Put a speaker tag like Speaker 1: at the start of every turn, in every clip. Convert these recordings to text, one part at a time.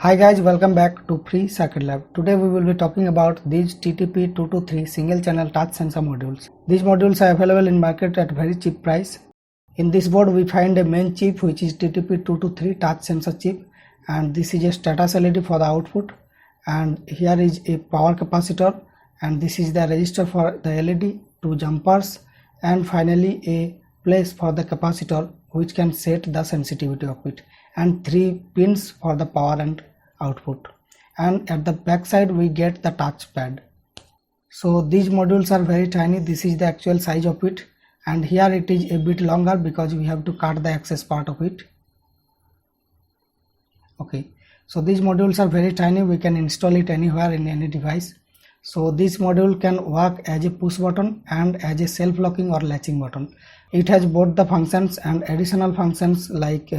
Speaker 1: Hi guys, welcome back to Free Circuit Lab. Today we will be talking about these TTP223 single channel touch sensor modules. These modules are available in market at very cheap price. In this board we find a main chip which is TTP223 touch sensor chip, and this is a status LED for the output, and here is a power capacitor, and this is the resistor for the LED, two jumpers, and finally a place for the capacitor which can set the sensitivity of it, and three pins for the power and output. And at the back side we get the touch pad. So these modules are very tiny. This is the actual size of it, and here it is a bit longer because we have to cut the excess part of it. Okay, so these modules are very tiny. We can install it anywhere in any device. So this module can work as a push button and as a self-locking or latching button. It has both the functions and additional functions like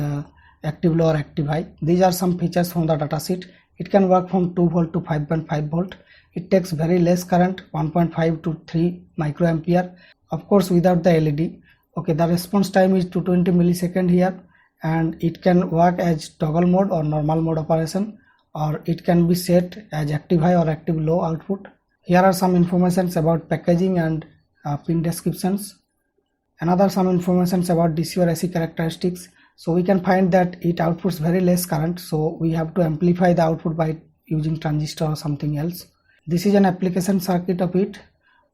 Speaker 1: active low or active high. These are some features from the datasheet. It can work from 2 volt to 5.5 volt. It takes very less current, 1.5 to 3 microampere, of course without the LED. Okay, the response time is 220 millisecond here, and it can work as toggle mode or normal mode operation, or it can be set as active high or active low output. Here are some informations about packaging and pin descriptions. Another some informations about DC or AC characteristics. So we can find that it outputs very less current, so we have to amplify the output by using transistor or something else. This is an application circuit of it.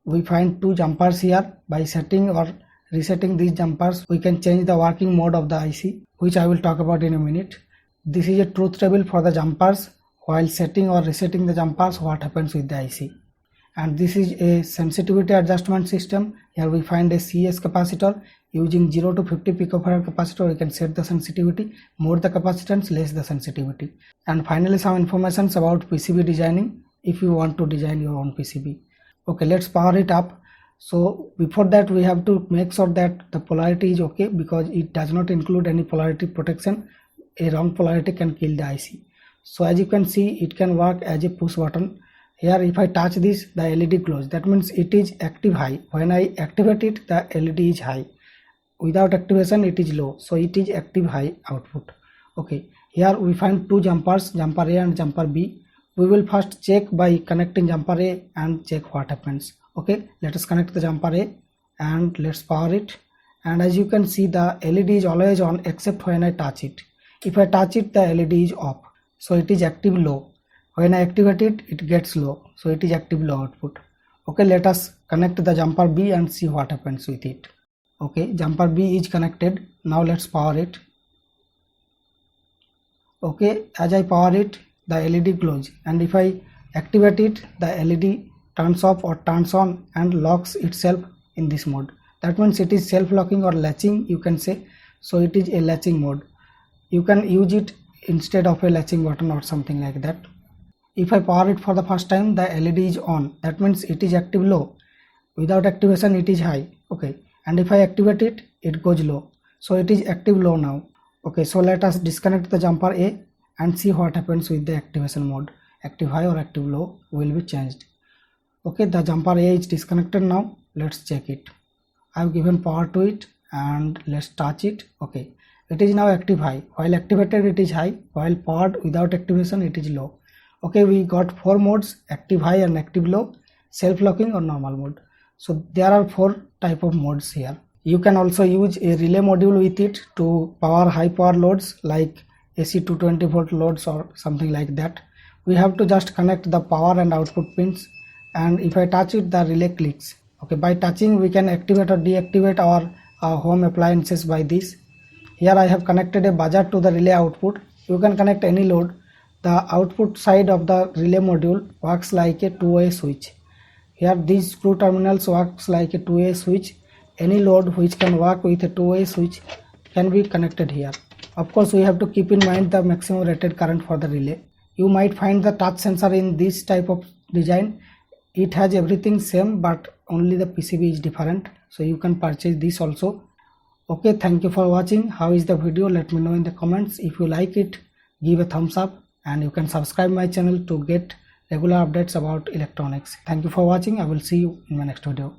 Speaker 1: We find two jumpers here. By setting or resetting these jumpers, we can change the working mode of the IC, which I will talk about in a minute. This is a truth table for the jumpers. While setting or resetting the jumpers, what happens with the IC. And this is a sensitivity adjustment system. Here we find a CS capacitor. Using 0 to 50 picofarad capacitor, we can set the sensitivity. More the capacitance, less the sensitivity. And finally some informations about PCB designing, if you want to design your own PCB. Okay, let's power it up. So before that we have to make sure that the polarity is okay, because it does not include any polarity protection. A wrong polarity can kill the IC. So as you can see, it can work as a push button. Here if I touch this, the LED glows. That means it is active high. When I activate it, the LED is high. Without activation it is low, so it is active high output. Okay, here we find two jumpers, jumper A and jumper B. We will first check by connecting jumper A and check what happens. Okay, let us connect the jumper A and let's power it. And as you can see, the LED is always on except when I touch it. If I touch it, the LED is off, so it is active low. When I activate it, it gets low, so it is active low output. Okay, let us connect the jumper B and see what happens with it. Okay, jumper B is connected. Now let's power it. Okay, as I power it, the LED glows, and if I activate it, the LED turns off or turns on and locks itself in this mode. That means it is self-locking or latching, you can say. So it is a latching mode. You can use it instead of a latching button or something like that. If I power it for the first time, the LED is on. That means it is active low. Without activation it is high. Okay, and if I activate it, it goes low. So it is active low now. Okay, so let us disconnect the jumper A and see what happens with the activation mode. Active high or active low will be changed. Okay, the jumper A is disconnected now. Let's check it. I have given power to it and let's touch it. Okay, it is now active high. While activated it is high, while powered without activation it is low. Okay, we got four modes: active high and active low, self-locking or normal mode. So there are four type of modes here. You can also use a relay module with it to power high power loads like AC 220 volt loads or something like that. We have to just connect the power and output pins, and if I touch it, the relay clicks. Okay, by touching we can activate or deactivate our home appliances by this. Here I have connected a buzzer to the relay output. You can connect any load. The output side of the relay module works like a two-way switch. Here these screw terminals works like a two-way switch. Any load which can work with a two-way switch can be connected here. Of course we have to keep in mind the maximum rated current for the relay. You might find the touch sensor in this type of design. It has everything same, but only the PCB is different, so you can purchase this also. Okay, thank you for watching. How is the video? Let me know in the comments. If you like it, give a thumbs up, and you can subscribe my channel to get regular updates about electronics. Thank you for watching. I will see you in my next video.